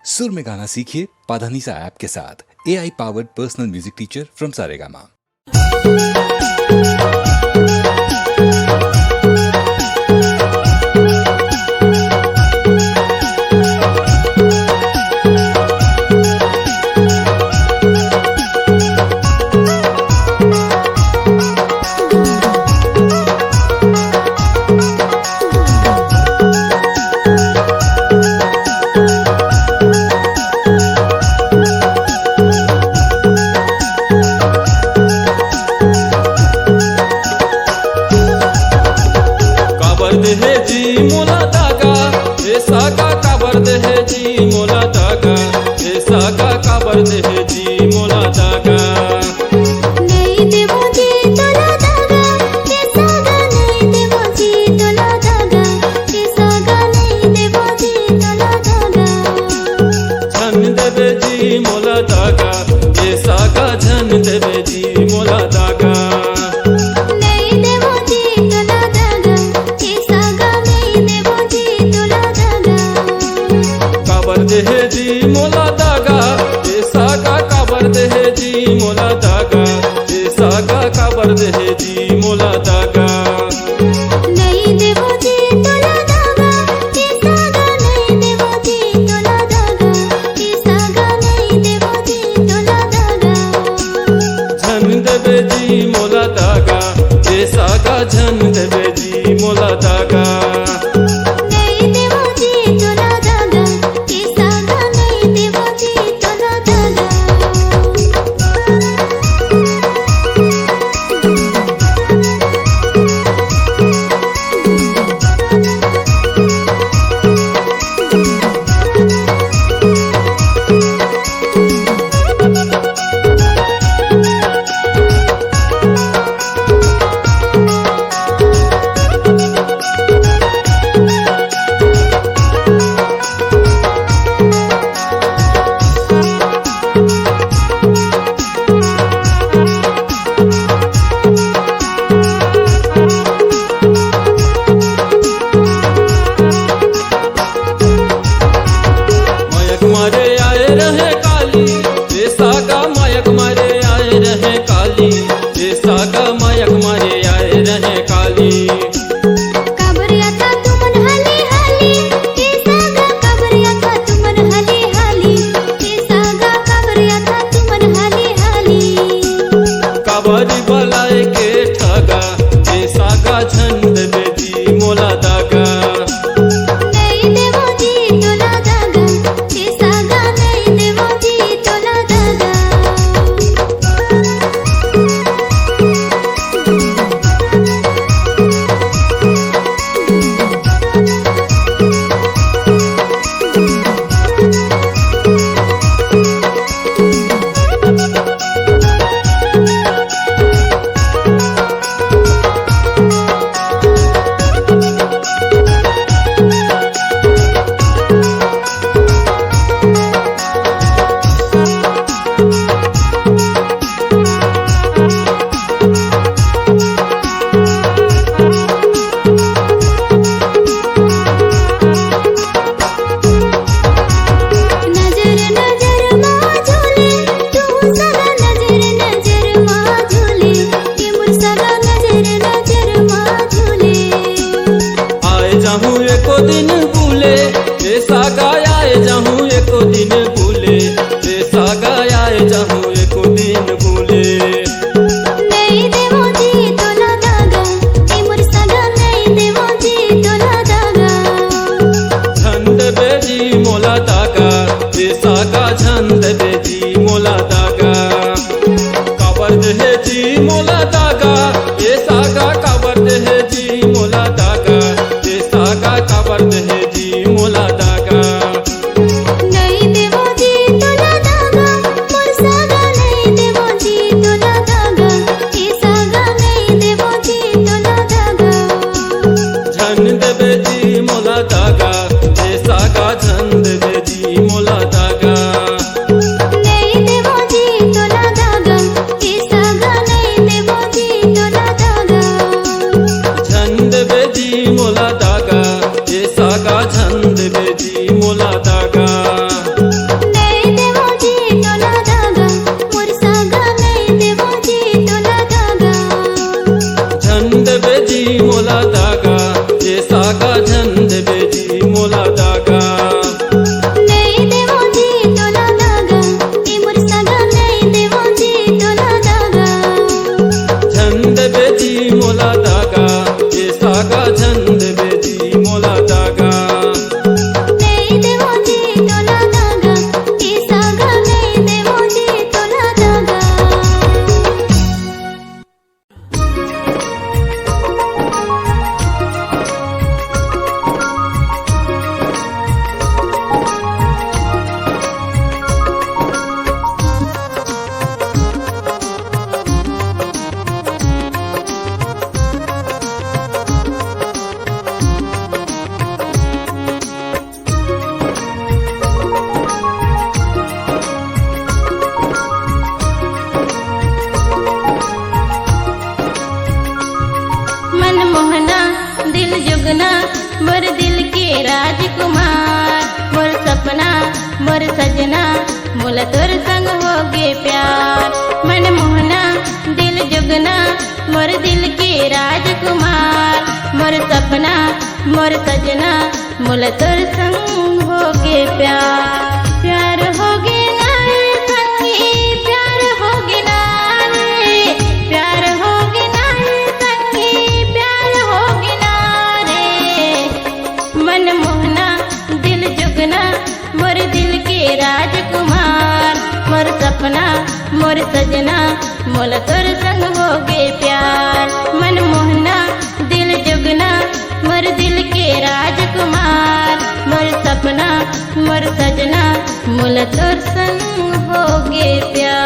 सुर में गाना सीखिए पाधानीसा ऐप के साथ। AI powered personal music teacher from Saregama. मोला दागा मोर सजना मोला तोर संग होगे प्यार। मन मोहना दिल जुगना मोर दिल के राजकुमार, मोर सपना मोर सजना मोला तोर संग होगे प्यार। प्यार होगे ना रे संगी, प्यार होगे ना रे, प्यार होगे ना रे संगी, प्यार होगे ना रे। मन मोहना दिल जुगना मोर दिल के राजकुमार, मोर सपना मोर सजना मोला तोर संग होगे प्यार। मन मोहना दिल जुगना मोर दिल के राजकुमार, मोर सपना मोर सजना मोला तोर संग होगे प्यार।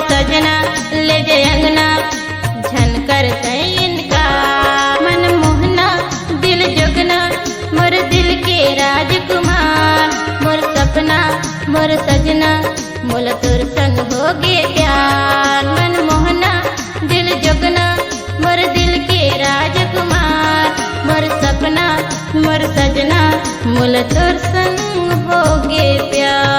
सजना ले जे अंगना झनकर इनका। मन मोहना दिल जुगना मोर दिल के राजकुमार, मोर सपना मोर सजना मोला तोर संग होगे प्यार। मन मोहना दिल जुगना मोर दिल के राजकुमार, मोर सपना मोर सजना मोला तोर संग होगे प्यार।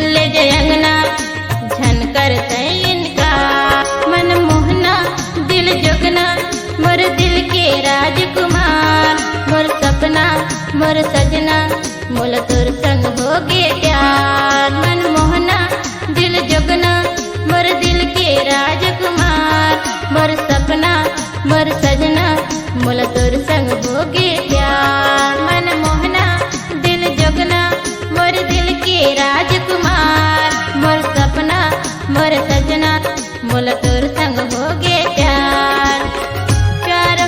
ले जे अंगना झनकर इनका। मन मोहना दिल जुगना मोर दिल के राजकुमार, मोर सपना मोर सजना मोला तोर संग होगे प्यार। मन मोहना दिल जुगना मोर दिल के राजकुमार, मोर सपना मोर सजना मोला तोर संग होगे प्यार। मन मोहना दिल जुगना मोर दिल के राजकुमार, मोर सपना मोर सजना मोला तोर संग होगे प्यार। प्यार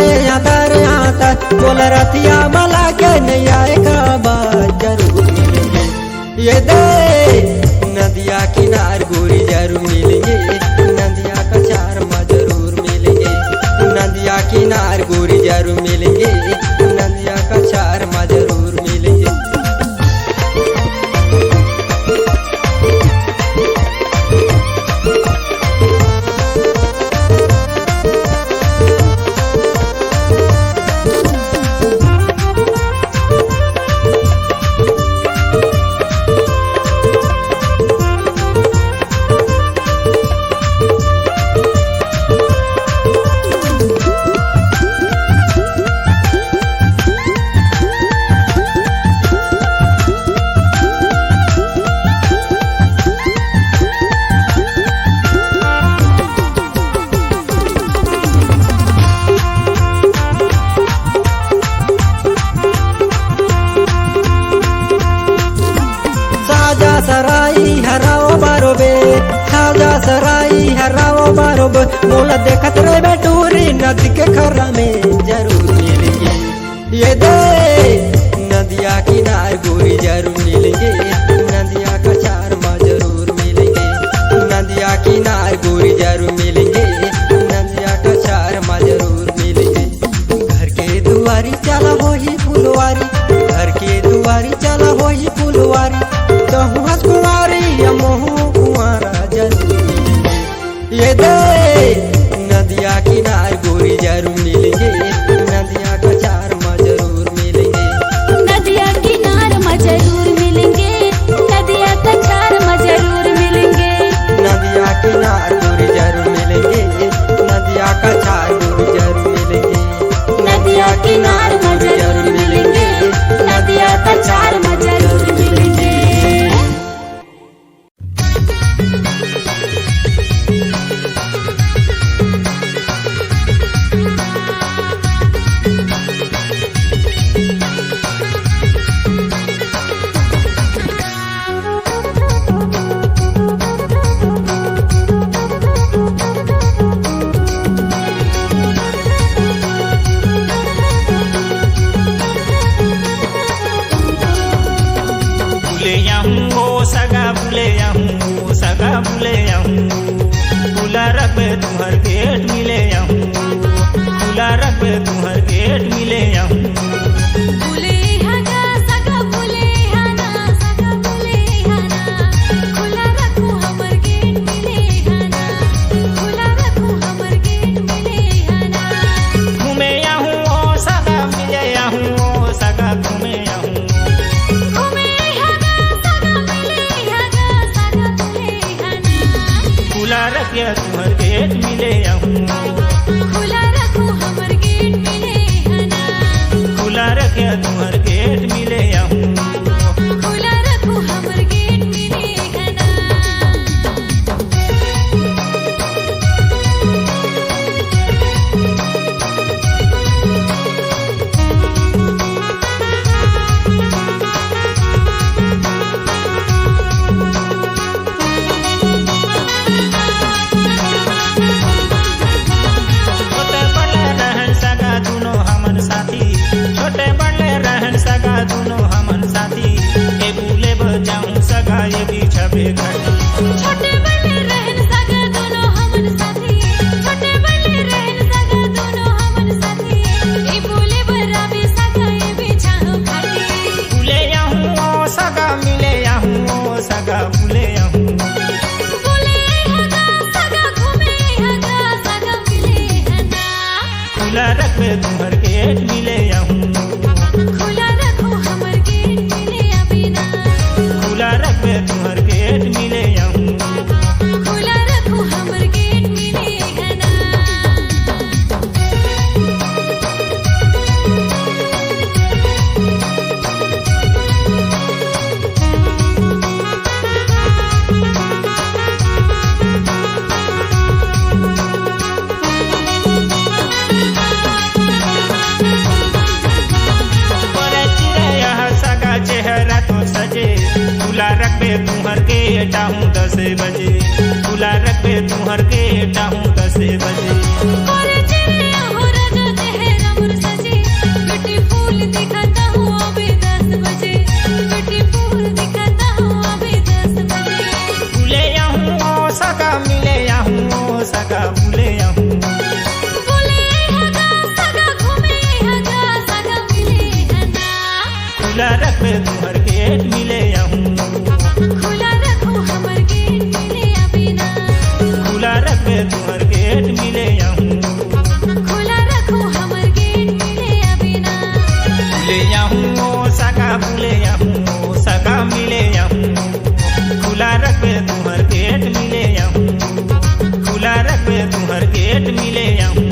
रे आता बोल रतिया मला के नहीं आएगा बात जरूर मिलेंगे। ये दे नदिया किनार गोरी जरूर मिलेंगे, नदिया का चार माँ जरूर मिलेंगे। नदिया किनार गोरी जरूर मिलेंगे, नदिया का चार माँ जरूर मिलेंगे। सराई हराओ बारोबर मोला देखत रे बेटूरी नदी के खरा में जरूर मिलेंगे। ये दे नदिया किनार गोरी जरूर मिलेंगे, नदिया का चार माँ जरूर मिलेंगे। नदिया किनार गोरी जरूर मिलेंगे, नदिया का चार माँ जरूर मिलेंगे। घर के दुआरी चला हो ही फुलवारी, घर के दुआरी चला हो ही फुलवारी, कहूँ हंस कुंवारी या मोहू कुंवारा जरूर। ये दे नदिया किनार गोरी जरूर मिलेंगे, नदिया का चार माँ जरूर मिलेंगे। नदिया किनार माँ जरूर मिलेंगे, नदिया का चार माँ जरूर मिलेंगे। नदिया किनार गोरी जरूर मिलेंगे, नदिया का चार गोरी जरूर मिलेंगे। नदिया किनार माँ जरूर मिलेंगे, नदिया का चार माँ जरूर मिलेंगे। खुला रखबे तुम्हार गेट मिले आहूँ, खुला रखबे तुम्हार गेट मिले आहूँ। बुले हगा सगा बुले हना सगा बुले हना, खुला रखू हमर गेट मिले हना, खुला रखू हमर गेट मिले हना। घूमे आहूँ ओ सगा मिले आहूँ, ओ सगा घूमे आहूँ। घूमे हगा सगा मिले हगा सगा बुले हना, खुला रखिया तुम्हार गेट मिले आहूँ, खुला रखू हमर गेट मिले हना, खुला रखिया तुम्हार गेट मिले आहूँ। खुला रखू हमर गेट मिले हना। छोटे बड़े रहन सगा दुनो हमन साथी, छोटे बड़े रहन सगा दुनो हमन साथी। ए भूले बजाऊं सगा ये बिछबे घटी, छोटे बड़े रहन सगा दोनों हमन साथी, छोटे बड़े रहन सगा दोनों हमन साथी। ए बोले बराबे सगा ए बिछाओ खाटी, भूले आहूँ ओ सगा मिले आहूँ, ओ सगा भूले आहूँ। बोले हगा सगा घूमे हगा सगा मिले हना, खुला रखबे तुम्हार गेट मिले आहूँ, खुला रखो हमर गेट मिले अबिना, खुला रखबे तुम्हार गेट मिले आहूँ। खुला रखो हमर गेट मिले हना। बड़े चिड़ैया सगा चेहरा तो सजे, खुला रखबे तुम्हार गेट आहूँ 10 बजे, खुला रखबे तुम्हार गेट आहूँ 10 बजे। और चिड़िया हो राजा तेहरा सगा बुले आहूँ खुला रखबे तुहर गेट मिले आहूँ खुला रखबे तुहर गेट मिले आहूँ बुले आहूँ ओ सगा बुले आहूँ ओ सगा मिले आहूँ खुला रखबे तुहर गेट मिले आहूँ खुला रखबे तुहर गेट मिले आहूँ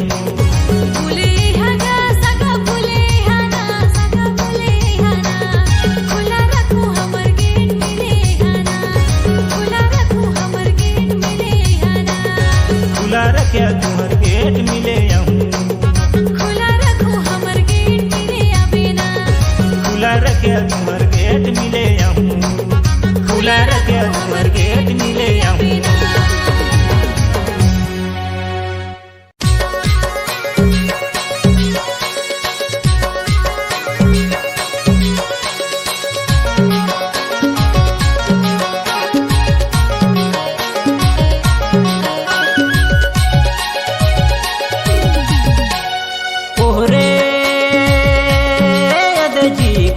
खुला रखे तुहर गेट मिले आहूँ खुला रखे तुहर गेट मिले आहूँ खुला रखे तुहर गेट मिले आहूँ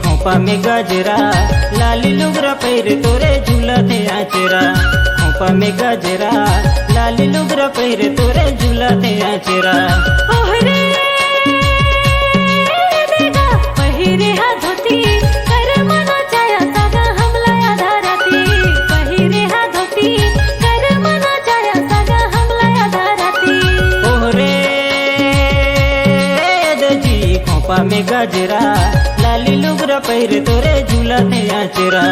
खोपा में गजरा लाली लुगरा पैर तोरे झूला थे आचरा खोपा में गजरा लाली लुगरा पैर तोरे झूला थे आचरा पहिरे हा धोती कर मना चाया सगा हमला आधा राती पहिरे हा धोती कर मना चाया सगा हमला आधा राती ओहरे दजी खोपा में गजरा लाली लुगरा पैर तोरे झूला थे आचरा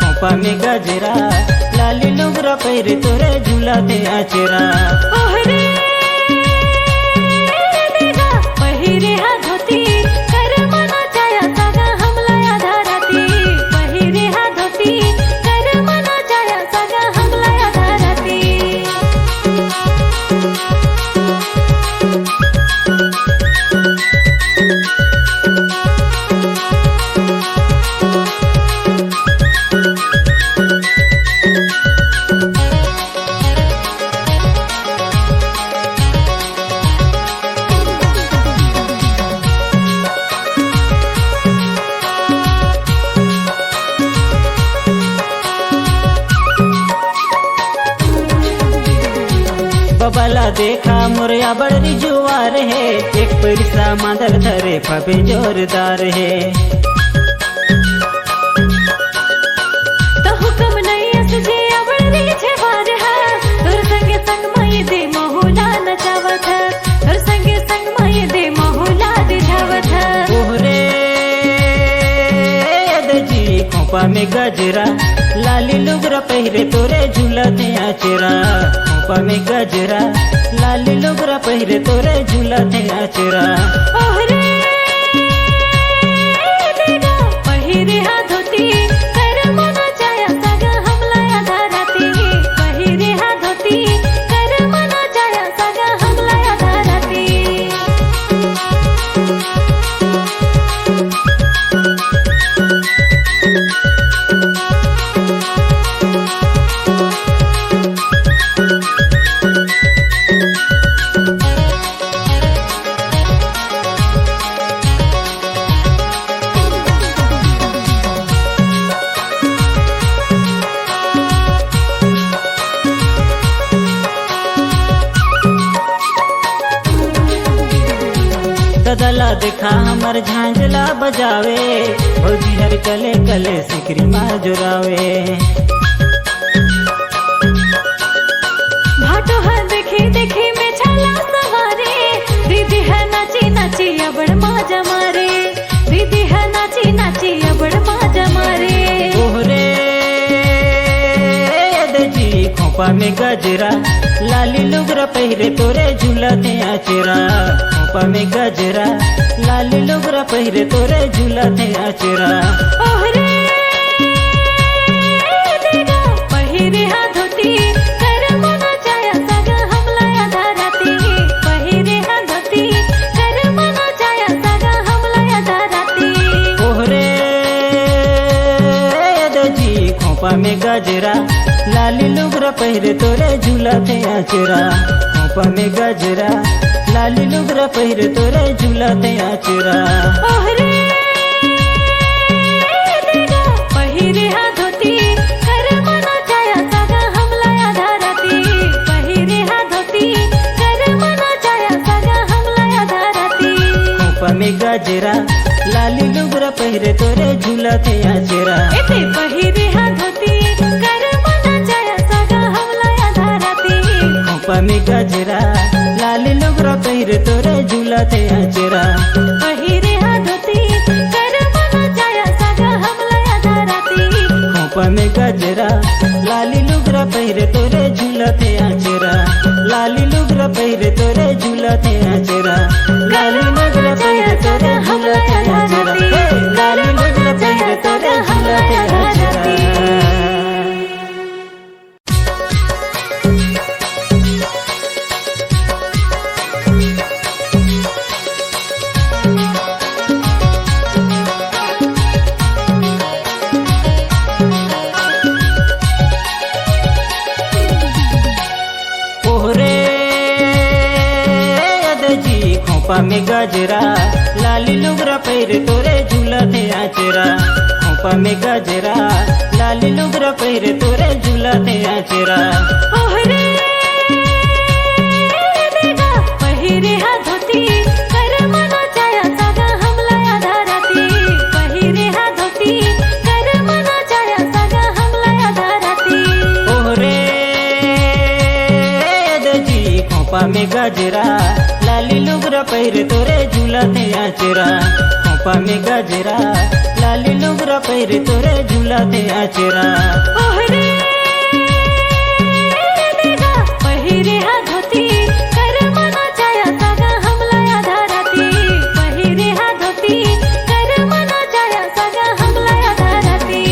खोपा में गजरा लाली लुगरा पैर तोरे झूला थे आचरा पहिरे हा धोती कर मना चाया सगा हमला आधा राती पहिरे हा धोती कर मना चाया सगा हमला आधा राती बबला देखा मोरिया बड़ी जुआर है एक पैसा मादल धरे फबे जोरदार है तो हुक्म नहीं असजे बड़ी छेवार है तोर संगे संग मई दे मोहला नचावत है तोर संगे संग मई दे मोहला दिखावत है ओहरे दजी खोपा में गजरा लाली लुगरा पहिरे तोरे झूला थे आचरा खोपा में गजरा लाली लुगरा पहिरे तोरे झूला थे आचरा पहिरे हा धोती कर मना चाया सगा हमला आधा राती पहिरे हा धोती कर मना चाया सगा हमला आधा राती ददला देखा हमर झांझला बजावे भौजी हर कले कले सिकरी माँ जोरावे भाटो हर देखे देखे में छाला सवारे दीदी है नाची नाची अबड़ माजा मारे दीदी है नाची नाची अबड़ माजा मारे ओहरे दजी खोपा में गजरा लाली लुगरा पहिरे तोरे झूला थे आचरा खोपा में गजरा लाली लुगरा पहिरे तोरे झूला थे आचरा पहिरे हा धोती कर मना चाया सगा हमला आधा राती पहिरे हा धोती कर मना चाया सगा हमला आधा राती ओहरे दजी खोपा में गजरा लाली लुगरा पहिरे तोरे झूला थे आचरा खोपा में गजरा लाली लुगरा पहिरे तोरे झूलते आचरा ओहरे देगा पहिरे हा धोती कर मना छाया सागा हमला आधा राती पहिरे हा धोती कर मना छाया सागा हमला आधा राती खोपा में गजरा लाली लुगरा पहिरे तोरे झूलते आचरा एते पहिरे हा धोती कर मना छाया सागा हमला आधा राती खोपा में गजरा लाली लुगरा पहिरे तोरे झूलते आचरा पहिरे हा धोती कर मना छाया सागा हमला आधा राती खोपा में गजरा लाली लुगरा पहिरे तोरे झूलते आचरा लाली लुगरा पहिरे तोरे झूलते आचरा लाली लुगरा पहिरे तोरे झूलते आचरा लाली लुगरा पहिरे तोरे झूलते आचरा खोपा में गजरा लाली लुगरा पहिरे तोरे झूलते आचरा खोपा में गजरा लाली लुगरा पहिरे तोरे झूलते आचरा ओहरे देगा पहिरे हा धोती कर मना छाया सागा हमला आधा राती पहिरे हा धोती कर मना छाया सागा हमला आधा राती ओहरे जी खोपा में गजरा लाली लुगरा पहिरे तोरे झूलते आचरा खोपा में गजरा लाली लुगरा पहिरे तोरे झूलते आचरा ओहरे देगा पहिरे हा धोती कर मना छाया सागा हमला आधा राती पहिरे हा धोती कर मना छाया सागा हमला आधा राती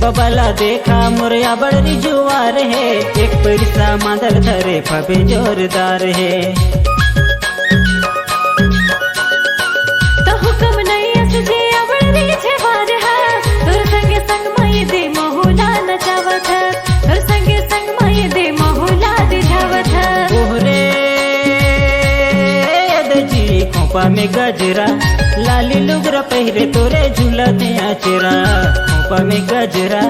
बबला देखा मुरिया बड़ी जुआर है एक पैसा मादर धरे फबे जोरदार है तो हुक्म नहीं असजे अबड़ी छे बार है तोर संगे संग मई दे मोहला नचावत है तोर संगे संग मई दे मोहला दिझावत है ओहरे जी खोपा में गजरा लाली लुगरा पहिरे तोरे झूलते आचरा खोपा में गजरा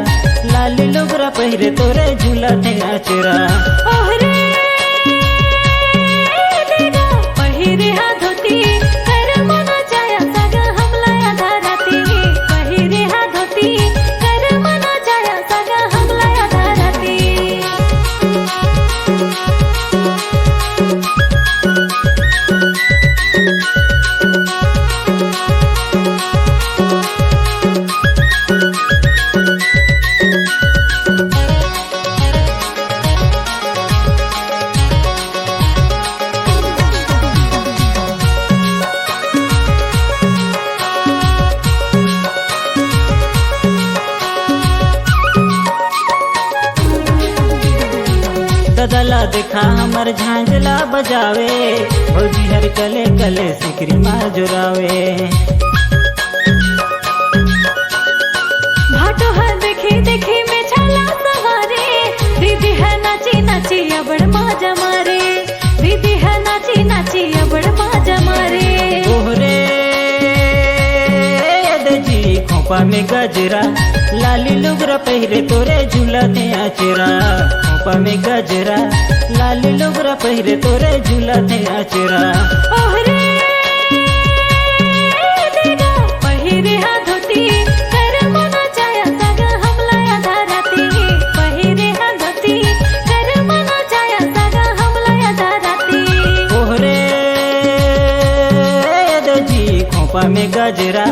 लाली लुगरा पहिरे तोरे झूलते आचरा ओहरे देगा पहिरे हा धोती कर मना छाया सागा हमला आधा राती पहिरे हा धोती कर मना छाया सागा हमला आधा राती ददला देखा हमर झांझला बजावे भौजी हर कले कले सिकरी मार जुरावे भाटो हर देखे देखे में छाला सवारे दीदी है नाची नाची अबड़ माजा मारे दीदी है नाची नाची अबड़ माजा मारे ओहरे जी खोपा में गजरा लाली लुगरा पहिरे तोरे झूलते आचरा खोपा में गजरा लाली लुगरा पहिरे तोरे झूलते आचरा ओहरे देगा पहिरे हा धोती कर मना छाया सागा हमला आधा राती पहिरे हा धोती कर मना छाया सागा हमला आधा राती ओहरे जी खोपा में गजरा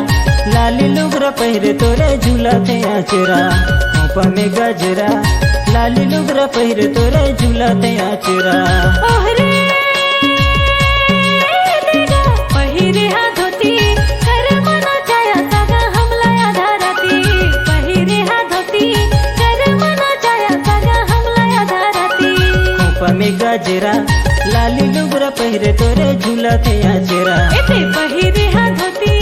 लाली लुगरा पहिरे तोरे झूलते आचरा खोपा में गजरा लाली लुगरा पहिरे तोरे झूलते आचरा ओहरे देगा पहिरे हा धोती कर मना जाया सगा हमला आधा राती पहिरे हा धोती कर मना जाया सगा हमला आधा राती खोपा में गजरा लाली लुगरा पहिरे तोरे झूलते आचरा एते पहिरे हा धोती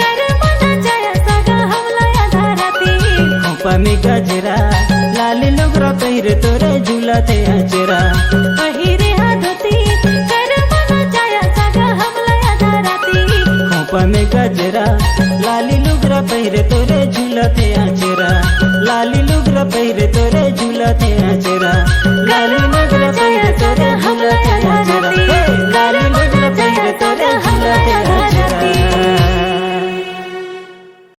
कर मना जाया सगा हमला आधा राती खोपा में गजरा लाली लुगरा पहिरे तोरे झूलते आचरा पहिरे हा धोती कर मना जाया सगा हमला आधा राती खोपा में गजरा लाली लुगरा पहिरे तोरे झूलते आचरा लाली लुगरा पहिरे तोरे